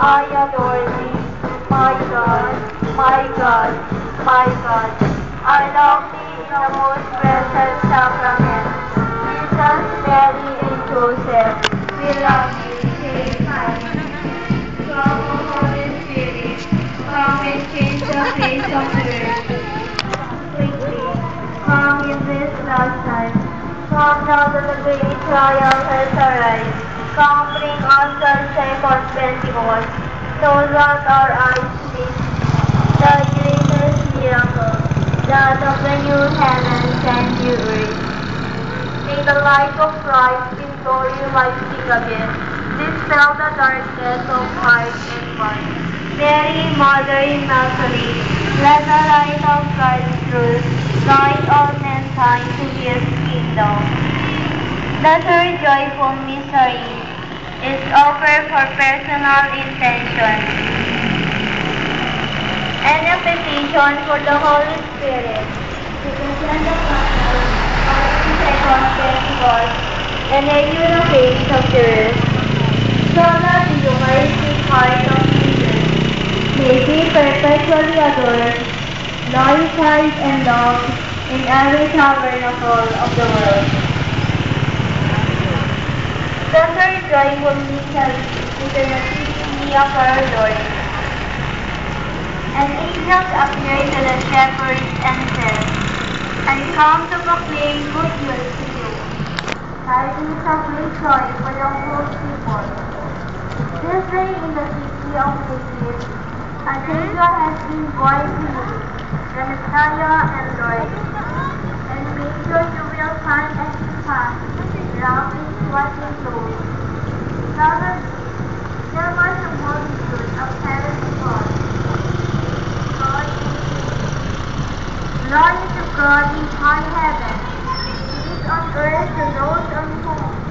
I adore thee, my God, my God, my God. I love thee in the most precious sacrament. Jesus, Mary, and Joseph, we love you, Saint Simon. Come, O Holy Spirit, come and change the face of the earth. Quickly, come in this last time. Come now that the great trial has arrived. Come bring us the second Pentecost, so that our eyes see the greatest miracle, that of the new heavens and new earth. May the light of Christ restore you rising again, dispel the darkness of heart and mind. Mary, Mother Immaculate, let the light of God's truth guide all mankind to His kingdom. The third joyful mystery is offered for personal intention and a petition for the Holy Spirit to descend upon us on the second Pentecost and renew the face of the earth, so that the Eucharistic heart of Jesus may be perpetually adored, glorified, and loved in every tabernacle of the world. The third joyful mystery is the Nativity of our Lord. And angels appeared to the shepherds and said, I come to proclaim good news to you. Tidings of great joy for the whole people. This day in the city of David, a Savior has been born to you, the Messiah and Lord. And manger you will find at his path, wrapped in swaddling clothes. Suddenly, there was a multitude of heavenly hosts. Glory to God in high heaven, peace on earth to those on whom